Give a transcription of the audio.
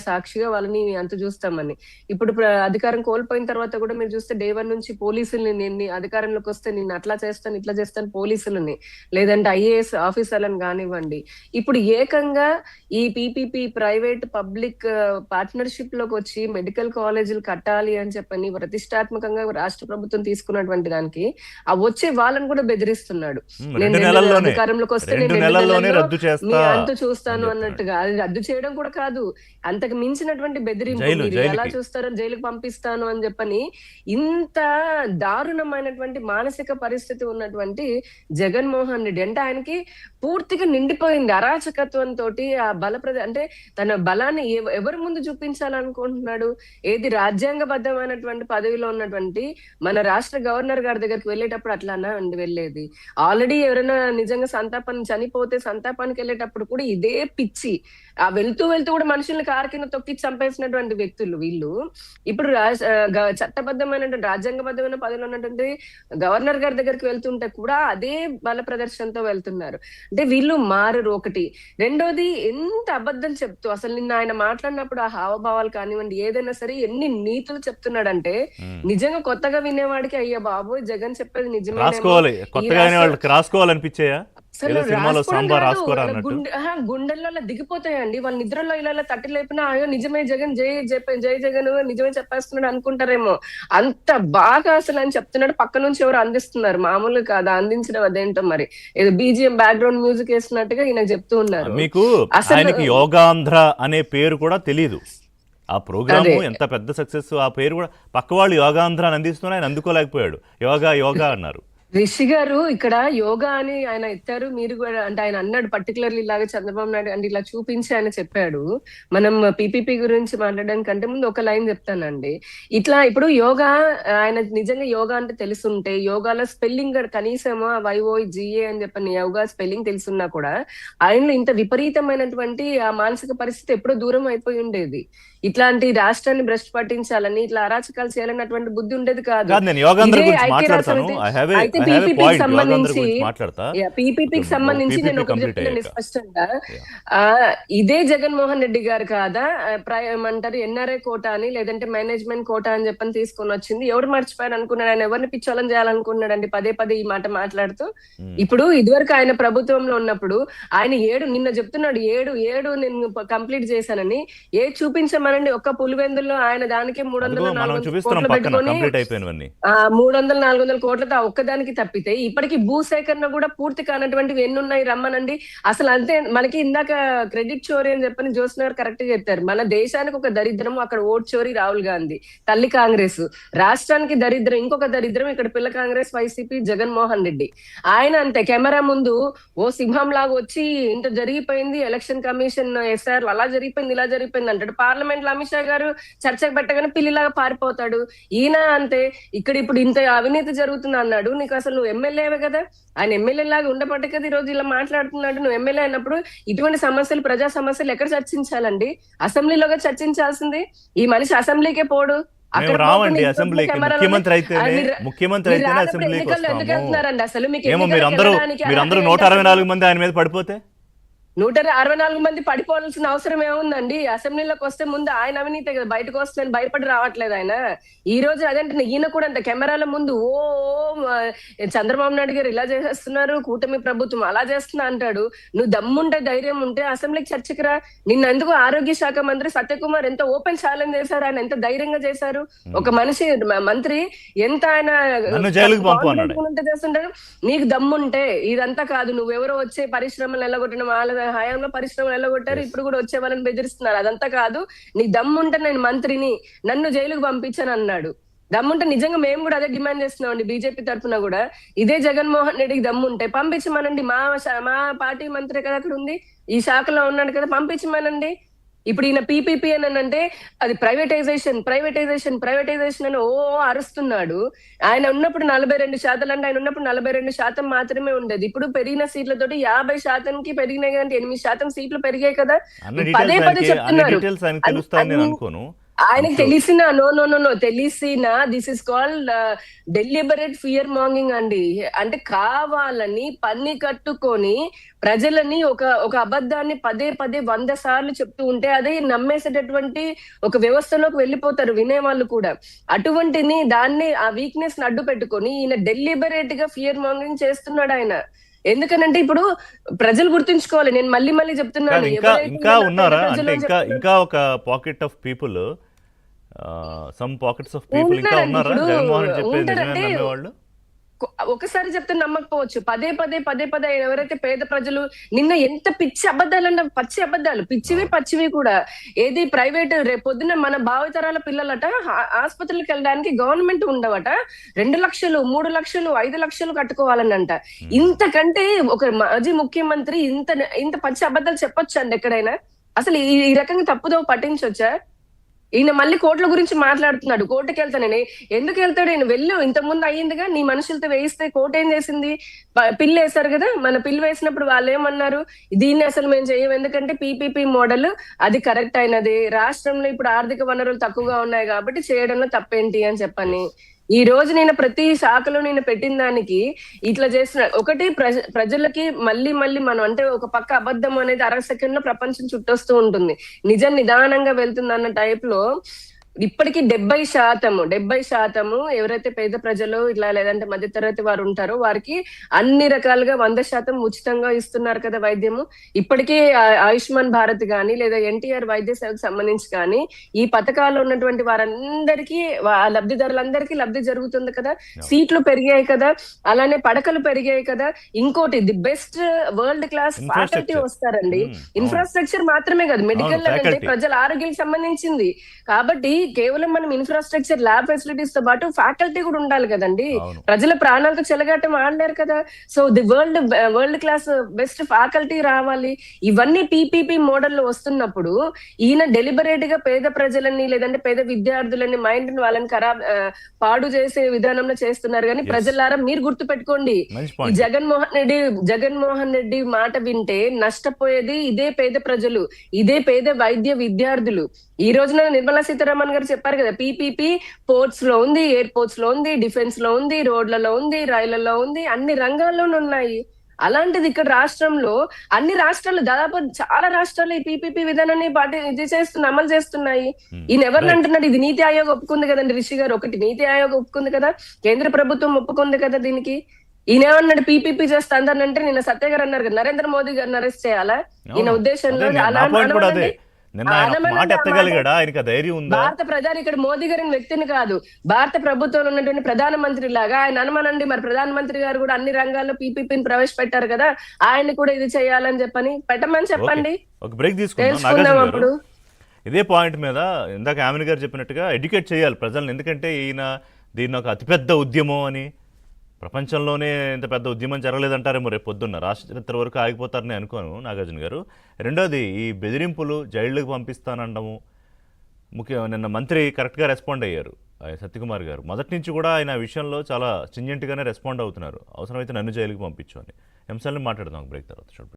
సాక్షిగా వాళ్ళని అంత చూస్తామని. ఇప్పుడు అధికారం కోల్పోయిన తర్వాత కూడా మీరు చూస్తే డే 1 నుంచి పోలీసుల్ని నేను అధికారంలోకి వస్తే నేను అట్లా చేస్తాను, ఇట్లా చేస్తాను పోలీసులని, లేదంటే ఐఏఎస్ ఆఫీసర్లను కానివ్వండి. ఇప్పుడు ఏకంగా ఈ పీపీపీ ప్రైవేట్ పబ్లిక్ పార్ట్నర్షిప్ లోకి వచ్చి మెడికల్ కాలేజీలు కట్టాలి అని చెప్పని ప్రతిష్టాత్మకంగా రాష్ట్ర ప్రభుత్వం తీసుకున్నటువంటి దానికి ఆ వచ్చే వాళ్ళని కూడా బెదిరిస్తున్నాడు. నేను అధికారంలోకి వస్తే నేను 2 నెలల్లో మీ అంతు చూస్తాను అన్నట్టుగా. అది రద్దు చేయడం కూడా కాదు, అంతకు మించినటువంటి బెదిరింపు. మీరు ఎలా చూస్తారో జైలుకు పంపిస్తాను అని చెప్పని ఇంత దారుణమైనటువంటి మానసిక పరిస్థితి ఉన్నటువంటి జగన్మోహన్ రెడ్డి అంటే ఆయనకి పూర్తిగా నిండిపోయింది అరాచకత్వంతో. ఆ అంటే తన బలాన్ని ఎవరి ముందు చూపించాలనుకుంటున్నాడు? ఏది రాజ్యాంగబద్ధమైనటువంటి పదవిలో ఉన్నటువంటి మన రాష్ట్ర గవర్నర్ గారి దగ్గరికి వెళ్ళేటప్పుడు అట్లానా అండి వెళ్ళేది? ఆల్రెడీ ఎవరైనా నిజంగా చనిపోతే సంతాపానికి వెళ్ళేటప్పుడు కూడా ఇదే పిచ్చి. ఆ వెళ్తూ కూడా మనుషుల్ని కారు కింద తొక్కి చంపేసినటువంటి వ్యక్తులు వీళ్ళు. ఇప్పుడు చట్టబద్ధమైనటువంటి రాజ్యాంగబద్ధమైన పదవిలో ఉన్నటువంటి గవర్నర్ గారి దగ్గరికి వెళ్తుంటే కూడా అదే బల ప్రదర్శనతో వెళ్తున్నారు. అంటే వీళ్ళు మారరు ఒకటి. రెండోది, ఎంత అబద్ధం చెప్తూ అసలు నిన్న ఆయన మాట్లాడినప్పుడు ఆ హావభావాలు కానివ్వండి ఏదైనా సరే ఎన్ని నీతులు చెప్తున్నాడంటే నిజంగా కొత్తగా వినేవాడికి అయ్యా బాబు జగన్ చెప్పేది నిజమే గుండెల్లో దిగిపోతాయండి. వాళ్ళ నిద్రలో ఇలా తట్టి లేపినా అయ్యో నిజమే జగన్, జై జగన్ నిజమే చెప్పేస్తున్నాడు అనుకుంటారేమో. అంత బాగా అసలు అని చెప్తున్నాడు. పక్క నుంచి ఎవరు అందిస్తున్నారు, మామూలు కాదు అందించడం. అదేంటో మరి ఏదో బీజిఎం బ్యాక్గ్రౌండ్ మ్యూజిక్ వేసినట్టుగా ఈయన చెప్తూ ఉన్నారు. మీకు అసలు యోగాంధ్ర అనే పేరు కూడా తెలీదు. ఆ ప్రోగ్రామ్ ఎంత పెద్ద సక్సెస్, ఆ పేరు కూడా పక్క వాళ్ళు యోగాంధ్ర అని అందిస్తున్నా ఆయన అందుకోలేకపోయాడు. యోగా అన్నారు. రిషి గారు ఇక్కడ యోగా అని ఆయన ఎత్తారు. మీరు కూడా అంటే ఆయన అన్నాడు పర్టికులర్లీ ఇలాగా చంద్రబాబు నాయుడు అంటే ఇలా చూపించి ఆయన చెప్పాడు. మనం పీపీపీ గురించి మాట్లాడడానికి కంటే ముందు ఒక లైన్ చెప్తానండి. ఇట్లా ఇప్పుడు యోగా ఆయన నిజంగా యోగా అంటే తెలుసుంటే యోగాలో స్పెల్లింగ్ కనీసం YOGA అని చెప్పని యోగా స్పెల్లింగ్ తెలుసున్నా కూడా ఆయనలో ఇంత విపరీతమైనటువంటి ఆ మానసిక పరిస్థితి ఎప్పుడో దూరం అయిపోయి ఉండేది. ఇట్లాంటి రాష్ట్రాన్ని భ్రష్టు పట్టించాలని ఇట్లా అరాచకాలు చేయాలన్నటువంటి బుద్ధి ఉండేది కాదు. అయితే పీపీపీకి సంబంధించి నేను ఒకటి చెప్తున్నాను స్పష్టంగా. ఇదే జగన్మోహన్ రెడ్డి గారు కాదా ఏమంటారు ఎన్ఆర్ఐ కోటా అని లేదంటే మేనేజ్మెంట్ కోటా అని చెప్పని తీసుకొని వచ్చింది? ఎవరు మర్చిపోయారు అనుకున్నాడు? ఆయన ఎవరిని పిచ్చోళం చేయాలనుకున్నాడండి పదే ఈ మాట మాట్లాడుతూ? ఇప్పుడు ఇదివరకు ఆయన ప్రభుత్వంలో ఉన్నప్పుడు ఆయన నిన్న చెప్తున్నాడు ఏడు నేను కంప్లీట్ చేశానని. చూపించమనండి ఒక్క పులివెందుల్లో ఆయన దానికి 300-400 కోట్లు పెట్టుకొని 300-400 కోట్లతో ఒక్కదానికి తప్పితే ఇప్పటికి భూసేకరణ కూడా పూర్తి కానటువంటివి ఎన్ని ఉన్నాయి రమ్మనండి. అసలు అంతే మనకి ఇందాక క్రెడిట్ చోరీ అని చెప్పని జోస్న గారు కరెక్ట్ గా చెప్పారు. మన దేశానికి ఒక దరిద్రం అక్కడ ఓట్ చోరీ రాహుల్ గాంధీ, తల్లి కాంగ్రెస్. రాష్ట్రానికి దరిద్రం ఇంకొక దరిద్రం ఇక్కడ పిల్ల కాంగ్రెస్ వైసీపీ జగన్మోహన్ రెడ్డి. ఆయన అంతే కెమెరా ముందు ఓ సింహం లాగా వచ్చి ఇంత జరిగిపోయింది ఎలక్షన్ కమిషన్ ఎస్ఆర్ అలా జరిగిపోయింది ఇలా జరిగిపోయింది అంటాడు. పార్లమెంట్ లో అమిత్ షా గారు చర్చకు పెట్టగానే పిల్లిలాగా పారిపోతాడు. ఈయన అంతే ఇప్పుడు ఇంత అవినీతి జరుగుతుంది అన్నాడు. నీకు అసలు నువ్వు ఎమ్మెల్యేవే కదా, ఆయన ఎమ్మెల్యే లాగా ఉండబట్టే కదా ఈ రోజు ఇలా మాట్లాడుతున్నాడు. నువ్వు ఎమ్మెల్యే అయినప్పుడు ఇటువంటి సమస్యలు ప్రజా సమస్యలు ఎక్కడ చర్చించాలండి? అసెంబ్లీలోగా చర్చించాల్సింది. ఈ మనిషి అసెంబ్లీకే పోడు. ముఖ్యమంత్రి అసలు మీకు 164 మంది ఆయన మీద పడిపోతే 164 మంది పడిపోవాల్సిన అవసరం ఏముందండి? అసెంబ్లీలోకి వస్తే ముందు ఆయన అవినీతే కదా బయటకు వస్తుందని భయపడి రావట్లేదు ఆయన. ఈ రోజు అదంటే ఈయన కూడా అంత కెమెరాల ముందు చంద్రబాబు నాయుడు గారు ఇలా చేసేస్తున్నారు, కూటమి ప్రభుత్వం అలా చేస్తున్నా అంటాడు. నువ్వు దమ్ముంటే ధైర్యం ఉంటే అసెంబ్లీకి చర్చకి రా. నిన్న ఎందుకు ఆరోగ్య శాఖ మంత్రి సత్యకుమార్ ఎంత ఓపెన్ ఛాలెంజ్ చేశారు, ఆయన ఎంత ధైర్యంగా చేశారు. ఒక మనిషి మంత్రి ఎంత ఆయన చేస్తుంటారు. నీకు దమ్ముంటే ఇదంతా కాదు, నువ్వెవరో వచ్చే పరిశ్రమలు ఎల్లగొట్టడం వాళ్ళ హయాంలో పరిశ్రమలు ఎల్లగొట్టారు, ఇప్పుడు కూడా వచ్చే వాళ్ళని బెదిరిస్తున్నారు. అదంతా కాదు, నీ దమ్ముంటే నేను మంత్రిని నన్ను జైలుకు పంపించాను అన్నాడు. దమ్ముంటే నిజంగా మేము కూడా అదే డిమాండ్ చేస్తున్నాం అండి. బీజేపీ తరఫున కూడా ఇదే జగన్మోహన్ రెడ్డికి దమ్ముంటే పంపించమనండి. మా పార్టీ మంత్రి కదా అక్కడ ఉంది, ఈ శాఖలో ఉన్నాడు కదా, పంపించమనండి. ఇప్పుడు ఈయన పీపీపీ అని అంటే అది ప్రైవేటైజేషన్ అని అరుస్తున్నాడు. ఆయన ఉన్నప్పుడు 42% అంటే ఆయన ఉన్నప్పుడు 42% మాత్రమే ఉండేది. ఇప్పుడు పెరిగిన సీట్లతోటి 50%కి పెరిగినాయి, అంటే 8% సీట్లు పెరిగాయి కదా. పదే చెప్తున్నారు. ఆయనకు తెలిసిన నో నో నో నో తెలిసిన this is called deliberate fear mongering అండి. అంటే కావాలని పన్ని కట్టుకొని ప్రజలని ఒక అబద్ధాన్ని పదే పదే 100 సార్లు చెప్తూ ఉంటే అదే నమ్మేసేటటువంటి ఒక వ్యవస్థలోకి వెళ్ళిపోతారు వినేవాళ్ళు కూడా. అటువంటిని దాన్ని ఆ వీక్నెస్ ని అడ్డు పెట్టుకొని ఈయన డెలిబరేట్ గా ఫియర్ మాంగింగ్ చేస్తున్నాడు ఆయన. ఎందుకనంటే ఇప్పుడు ప్రజలు గుర్తుంచుకోవాలి, నేను మళ్ళీ మళ్ళీ చెప్తున్నాను, ఇంకా ఎవరైతే ఇంకా ఇలా ఉన్నారా పేద అంటే ప్రజలు ఇంకా ఇంకా ఒక pocket of people, some pockets of people ఇంకా ఉన్నారండి. ఉన్నారా ఇప్పుడు జగన్మోహన్ రెడ్డి చెప్పేది నిజమే ఉంటారంటే నమ్మేవాళ్ళు? ఒకసారి చెప్తే నమ్మకపోవచ్చు, పదే పదే పదే పదే ఎవరైతే పేద ప్రజలు నిన్న ఎంత పిచ్చి అబద్ధాలు అన్న, పచ్చి అబద్ధాలు, పిచ్చివి పచ్చివి కూడా. ఏది ప్రైవేట్ రేపొద్దున మన భావితరాల పిల్లలట ఆసుపత్రులకు వెళ్ళడానికి గవర్నమెంట్ ఉండవట 2 లక్షలు 3 లక్షలు 5 లక్షలు కట్టుకోవాలనంట. ఇంతకంటే ఒక మాజీ ముఖ్యమంత్రి ఇంత ఇంత పచ్చి అబద్ధాలు చెప్పొచ్చా అండి ఎక్కడైనా? అసలు ఈ రకంగా తప్పుదో పట్టించొచ్చా? ఈయన మళ్ళీ కోట్ల గురించి మాట్లాడుతున్నాడు. కోర్టుకి వెళ్తానని ఎందుకు వెళ్తాడు ఈయన? వెళ్ళు, ఇంత ముందు అయ్యిందిగా, నీ మనుషులతో వేయిస్తే కోర్టు ఏం చేసింది? పిల్లు వేశారు కదా, మన పిల్లు వేసినప్పుడు వాళ్ళు ఏమన్నారు? దీన్ని అసలు మేము చేయం, ఎందుకంటే పీపీపీ మోడల్ అది కరెక్ట్ అయినది, రాష్ట్రంలో ఇప్పుడు ఆర్థిక వనరులు తక్కువగా ఉన్నాయి కాబట్టి చేయడంలో తప్పేంటి అని చెప్పని. ఈ రోజు నేను ప్రతి శాఖలో నేను పెట్టిన దానికి ఇట్లా చేసిన ఒకటి ప్రజలకి మళ్ళీ మళ్ళీ మనం అంటే ఒక పక్క అబద్ధం అనేది 1/2 సెకండ్ లో ప్రపంచం చుట్టొస్తూ ఉంటుంది, నిజం నిదానంగా వెళ్తుంది అన్న టైప్ లో ఇప్పటికీ 70% ఎవరైతే పేద ప్రజలు ఇట్లా లేదంటే మధ్యతరగతి వారు ఉంటారో వారికి అన్ని రకాలుగా 100% ఉచితంగా ఇస్తున్నారు కదా వైద్యము. ఇప్పటికీ ఆయుష్మాన్ భారత్ గాని లేదా ఎన్టీఆర్ వైద్య సేవకు సంబంధించి కానీ ఈ పథకాల్లో ఉన్నటువంటి వారందరికీ లబ్ధిదారులందరికీ లబ్ధి జరుగుతుంది కదా, సీట్లు పెరిగాయి కదా, అలానే పడకలు పెరిగాయి కదా. ఇంకోటి the best world class faculty వస్తారండి. ఇన్ఫ్రాస్ట్రక్చర్ మాత్రమే కాదు, మెడికల్ అంటే ప్రజల ఆరోగ్యానికి సంబంధించి. కాబట్టి కేవలం మనం ఇన్ఫ్రాస్ట్రక్చర్ ల్యాబ్ ఫెసిలిటీస్ తో పాటు ఫ్యాకల్టీ కూడా ఉండాలి కదండి. ప్రజల ప్రాణాలతో చెలగాటం ఆడలేరు కదా. So the world class best faculty రావాలి. ఇవన్నీ పీపీపీ మోడల్ లో వస్తున్నప్పుడు ఈయన డెలిబరేట్ గా పేద ప్రజలని లేదంటే పేద విద్యార్థులని మైండ్ వాళ్ళని పాడు చేసే విధానంలో చేస్తున్నారు. కానీ ప్రజలారా మీరు గుర్తు పెట్టుకోండి, జగన్మోహన్ రెడ్డి మాట వింటే నష్టపోయేది ఇదే పేద ప్రజలు, ఇదే పేద వైద్య విద్యార్థులు. ఈ రోజున నిర్మలా సీతారామన్ గారు చెప్పారు కదా, పీపీపీ పోర్ట్స్ లో ఉంది, ఎయిర్పోర్ట్స్ లో ఉంది, డిఫెన్స్ లో ఉంది, రోడ్లలో ఉంది, రైళ్లలో ఉంది, అన్ని రంగాల్లోనూ ఉన్నాయి. అలాంటిది ఇక్కడ రాష్ట్రంలో అన్ని రాష్ట్రాలు దాదాపు చాలా రాష్ట్రాలు ఈ పీపీపీ విధానాన్ని అమలు చేస్తున్నాయి. ఈయన ఎవరిని అంటున్నాడు? ఇది నీతి ఆయోగ్ ఒప్పుకుంది కదండి రిషి గారు, ఒకటి నీతి ఆయోగ్ ఒప్పుకుంది కదా, కేంద్ర ప్రభుత్వం ఒప్పుకుంది కదా దీనికి. ఈయన ఏమన్నాడు? పీపీపీ చేస్తా అందరినంటే నిన్న సత్య గారు అన్నారు కదా, నరేంద్ర మోదీ గారిని అరెస్ట్ చేయాలా ఈయన ఉద్దేశంలో? భారత ప్రధాని ఇక్కడ మోదీ గారి వ్యక్తిని కాదు, భారత ప్రభుత్వంలో ఉన్నటువంటి ప్రధానమంత్రి లాగా ఆయన అనుమానండి. మరి ప్రధానమంత్రి గారు కూడా అన్ని రంగాల్లో పీపీపీని ప్రవేశపెట్టారు కదా, ఆయన కూడా ఇది చేయాలని చెప్పని పెట్టమని చెప్పండి. ఒక బ్రేక్ తీసుకుందాం. అప్పుడు ఇదే పాయింట్ మీద ఇందాక ఆమెన్ గారు చెప్పినట్టుగా ఎడ్యుకేట్ చేయాలి ప్రజలను. ఎందుకంటే ఈయన దీన్ని ఒక అతిపెద్ద ఉద్యమం అని, ప్రపంచంలోనే ఇంత పెద్ద ఉద్యమం జరగలేదంటారేమో రేపు పొద్దున్న, రాష్ట్ర చరిత్ర వరకు ఆగిపోతారని అనుకోను నాగార్జున గారు. రెండోది ఈ బెదిరింపులు, జైళ్ళకి పంపిస్తానడము. నిన్న మంత్రి కరెక్ట్గా రెస్పాండ్ అయ్యారు సత్యకుమార్ గారు. మొదటి నుంచి కూడా ఆయన విషయంలో చాలా స్ట్రింజెంట్గానే రెస్పాండ్ అవుతున్నారు, అవసరమైతే నన్ను జైలుకి పంపించు అని. అంశాలను మాట్లాడదాం బ్రేక్ తర్వాత.